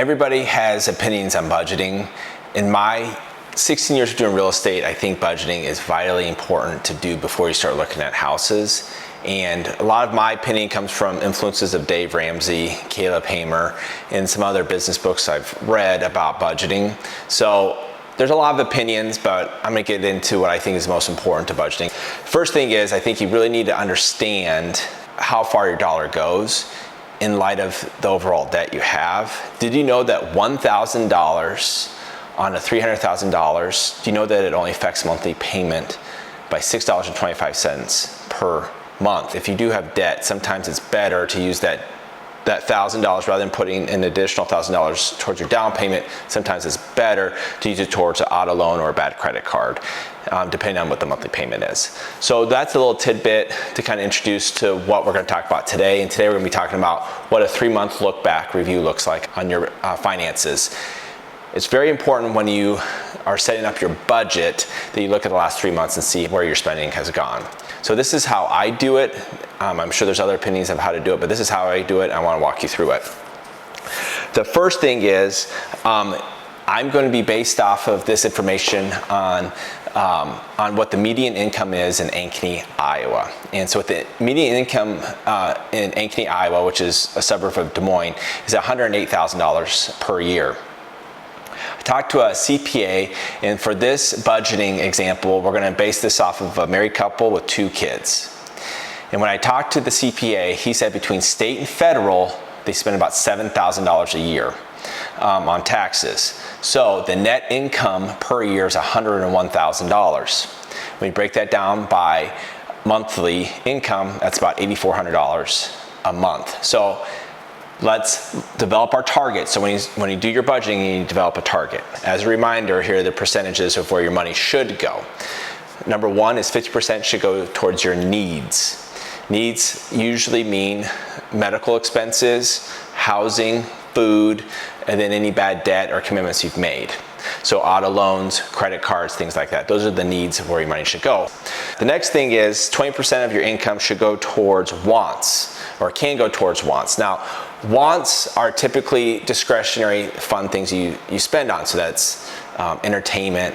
Everybody has opinions on budgeting. In my 16 years of doing real estate, I think budgeting is vitally important to do before you start looking at houses. And a lot of my opinion comes from influences of Dave Ramsey, Caleb Hamer, and some other business books I've read about budgeting. So there's a lot of opinions, but I'm gonna get into what I think is most important to budgeting. First thing is, I think you really need to understand how far your dollar goes in light of the overall debt you have. Did you know that $1,000 on a $300,000, do you know that it only affects monthly payment by $6.25 per month? If you do have debt, sometimes it's better to use that $1,000 rather than putting an additional $1,000 towards your down payment. Sometimes it's better to use it towards an auto loan or a bad credit card, depending on what the monthly payment is. So that's a little tidbit to kind of introduce to what we're going to talk about today. And today we're going to be talking about what a 3-month look back review looks like on your finances. It's very important when you are setting up your budget that you look at the last 3 months and see where your spending has gone. So this is how I do it. I'm sure there's other opinions of how to do it, but this is how I do it. I want to walk you through it. The first thing is I'm going to be based off of this information on what the median income is in Ankeny, Iowa. And so the median income in Ankeny, Iowa, which is a suburb of Des Moines, is $108,000 per year. I talked to a CPA, and for this budgeting example, we're going to base this off of a married couple with 2 kids. And when I talked to the CPA, he said between state and federal, they spend about $7,000 a year on taxes. So the net income per year is $101,000. When you break that down by monthly income, that's about $8,400 a month. So let's develop our target. So when you do your budgeting, you need to develop a target. As a reminder, here are the percentages of where your money should go. Number 1 is 50% should go towards your needs. Needs usually mean medical expenses, housing, food, and then any bad debt or commitments you've made. So auto loans, credit cards, things like that. Those are the needs of where your money should go. The next thing is 20% of your income should go towards wants, or can go towards wants. Now, wants are typically discretionary fun things you spend on. So that's entertainment,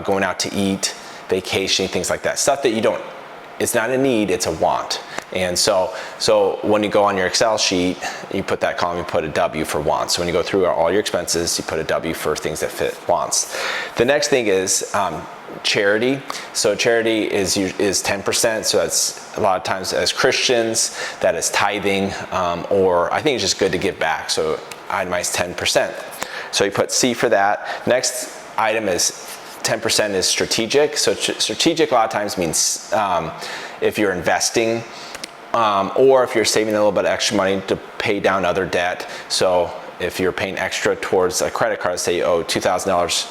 going out to eat, vacationing, things like that. Stuff that you don't, it's not a need, it's a want. And so when you go on your Excel sheet, you put that column, you put a W for wants. So when you go through all your expenses, you put a W for things that fit wants. The next thing is charity. So charity is 10%. So that's a lot of times as Christians, that is tithing, or I think it's just good to give back. So itemize 10%. So you put C for that. Next item is 10% is strategic. So strategic a lot of times means if you're investing, or if you're saving a little bit of extra money to pay down other debt. So if you're paying extra towards a credit card, say you owe $2,000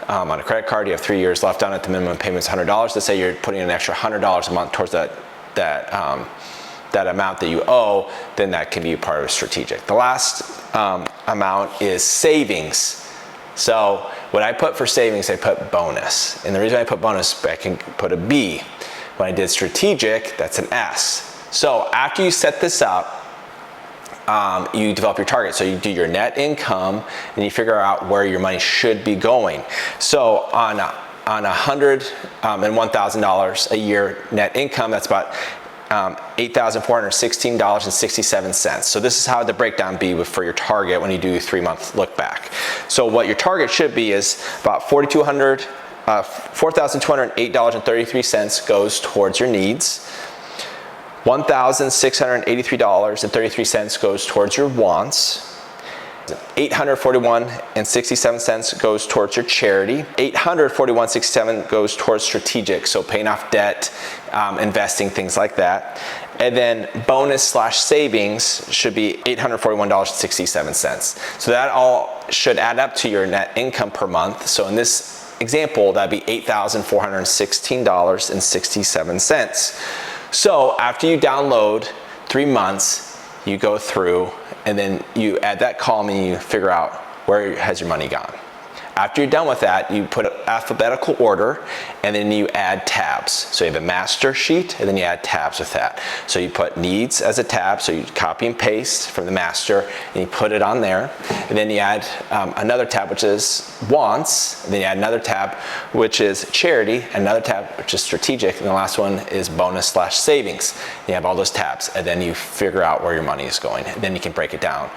on a credit card, you have 3 years left on it, the minimum payment's $100. Let's say you're putting an extra $100 a month towards that amount that you owe, then that can be a part of strategic. The last amount is savings. So when I put for savings, I put bonus. And the reason I put bonus, I can put a B. When I did strategic, that's an S. So after you set this up, you develop your target. So you do your net income and you figure out where your money should be going. So on $101,000 a year net income, that's about $8,416.67. So this is how the breakdown be for your target when you do a 3-month look back. So what your target should be is about $4,208.33 goes towards your needs. $1,683.33 goes towards your wants. $841.67 goes towards your charity. $841.67 goes towards strategic, so paying off debt, investing, things like that. And then bonus / savings should be $841.67. So that all should add up to your net income per month. So in this example, that'd be $8,416.67. So after you download 3 months, you go through and then you add that column and you figure out where has your money gone. After you're done with that, you put alphabetical order, and then you add tabs. So you have a master sheet, and then you add tabs with that. So you put needs as a tab, so you copy and paste from the master, and you put it on there. And then you add another tab, which is wants, and then you add another tab, which is charity, and another tab, which is strategic, and the last one is bonus/savings. You have all those tabs, and then you figure out where your money is going, and then you can break it down.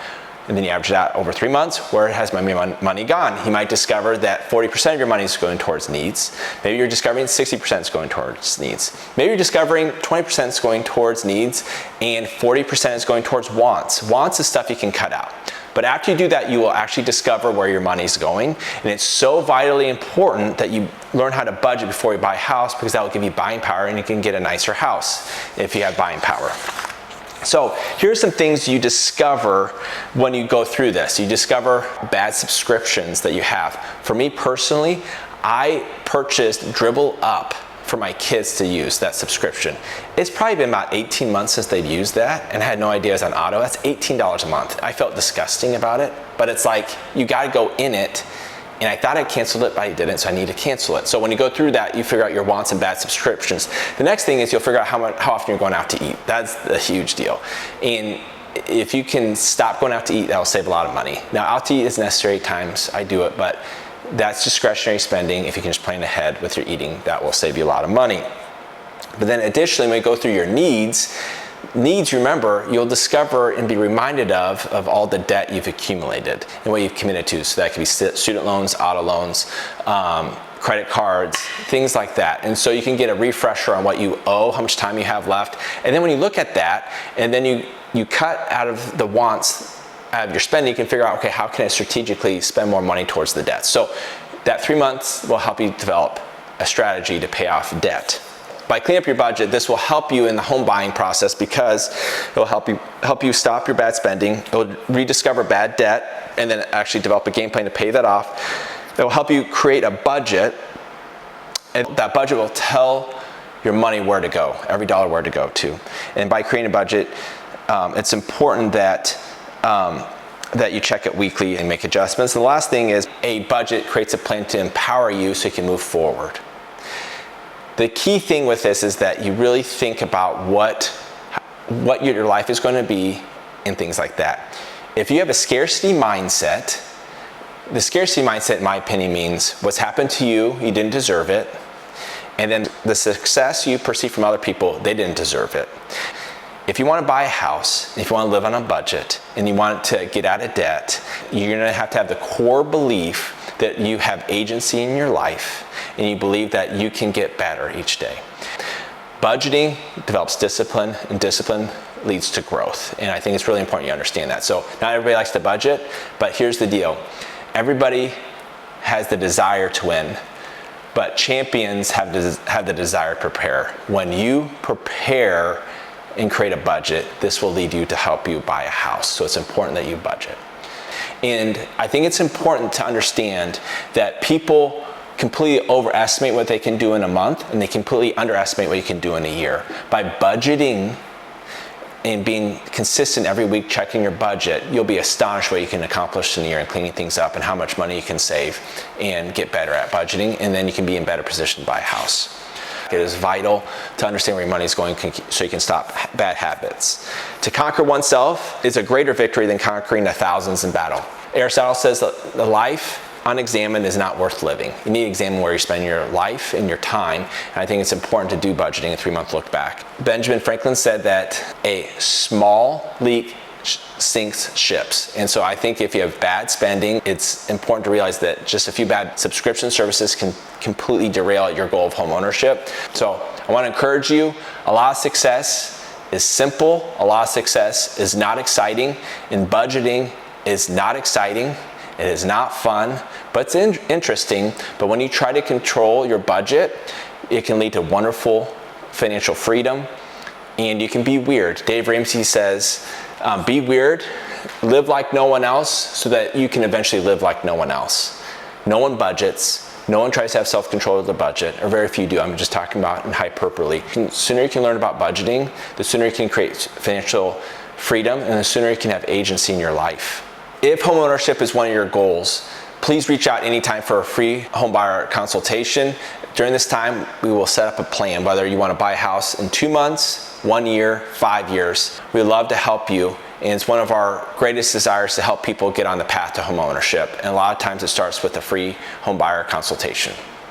And then you average that over 3 months, where has my money gone? You might discover that 40% of your money is going towards needs. Maybe you're discovering 60% is going towards needs. Maybe you're discovering 20% is going towards needs and 40% is going towards wants. Wants is stuff you can cut out. But after you do that, you will actually discover where your money's going. And it's so vitally important that you learn how to budget before you buy a house, because that will give you buying power, and you can get a nicer house if you have buying power. So here's some things you discover when you go through this. You discover bad subscriptions that you have. For me personally, I purchased Dribble Up for my kids to use, that subscription. It's probably been about 18 months since they've used that, and I had no idea it was on auto. That's $18 a month. I felt disgusting about it, but it's like, you gotta go in it. And I thought I canceled it, but I didn't, so I need to cancel it. So when you go through that, you figure out your wants and bad subscriptions. The next thing is you'll figure out how often you're going out to eat. That's a huge deal. And if you can stop going out to eat, that'll save a lot of money. Now, out to eat is necessary at times, I do it, but that's discretionary spending. If you can just plan ahead with your eating, that will save you a lot of money. But then additionally, when you go through your needs, remember, you'll discover and be reminded of all the debt you've accumulated and what you've committed to. So that could be student loans, auto loans, credit cards, things like that. And so you can get a refresher on what you owe, how much time you have left. And then when you look at that, and then you cut out of the wants out of your spending, you can figure out, okay, how can I strategically spend more money towards the debt? So that 3 months will help you develop a strategy to pay off debt. By cleaning up your budget, this will help you in the home buying process, because it will help you stop your bad spending. It will rediscover bad debt, and then actually develop a game plan to pay that off. It will help you create a budget, and that budget will tell your money where to go, every dollar where to go to. And by creating a budget, it's important that you check it weekly and make adjustments. And the last thing is, a budget creates a plan to empower you so you can move forward. The key thing with this is that you really think about what your life is going to be and things like that. If you have a scarcity mindset, the scarcity mindset, in my opinion, means what's happened to you, you didn't deserve it. And then the success you perceive from other people, they didn't deserve it. If you want to buy a house, if you want to live on a budget, and you want to get out of debt, you're going to have the core belief that you have agency in your life, and you believe that you can get better each day. Budgeting develops discipline, and discipline leads to growth. And I think it's really important you understand that. So not everybody likes to budget, but here's the deal. Everybody has the desire to win, but champions have the desire to prepare. When you prepare and create a budget, this will lead you to help you buy a house. So it's important that you budget. And I think it's important to understand that people completely overestimate what they can do in a month, and they completely underestimate what you can do in a year. By budgeting and being consistent every week, checking your budget, you'll be astonished what you can accomplish in a year and cleaning things up, and how much money you can save and get better at budgeting, and then you can be in better position to buy a house. It is vital to understand where your money is going so you can stop bad habits. To conquer oneself is a greater victory than conquering the thousands in battle. Aristotle says that the life unexamined is not worth living. You need to examine where you spend your life and your time. And I think it's important to do budgeting, a 3-month look back. Benjamin Franklin said that a small leak sinks ships. And so I think if you have bad spending, it's important to realize that just a few bad subscription services can completely derail your goal of home ownership. So I want to encourage you. A lot of success is simple. A lot of success is not exciting. And budgeting is not exciting. It is not fun, but it's interesting. But when you try to control your budget, it can lead to wonderful financial freedom, and you can be weird. Dave Ramsey says, be weird, live like no one else, so that you can eventually live like no one else. No one budgets. No one tries to have self-control of the budget, or very few do. I'm just talking about in hyperbole. The sooner you can learn about budgeting, the sooner you can create financial freedom, and the sooner you can have agency in your life. If homeownership is one of your goals, Please reach out anytime for a free home buyer consultation. During this time, we will set up a plan, whether you want to buy a house in 2 months, 1 year, 5 years. We'd love to help you, and it's one of our greatest desires to help people get on the path to home ownership. And a lot of times it starts with a free home buyer consultation.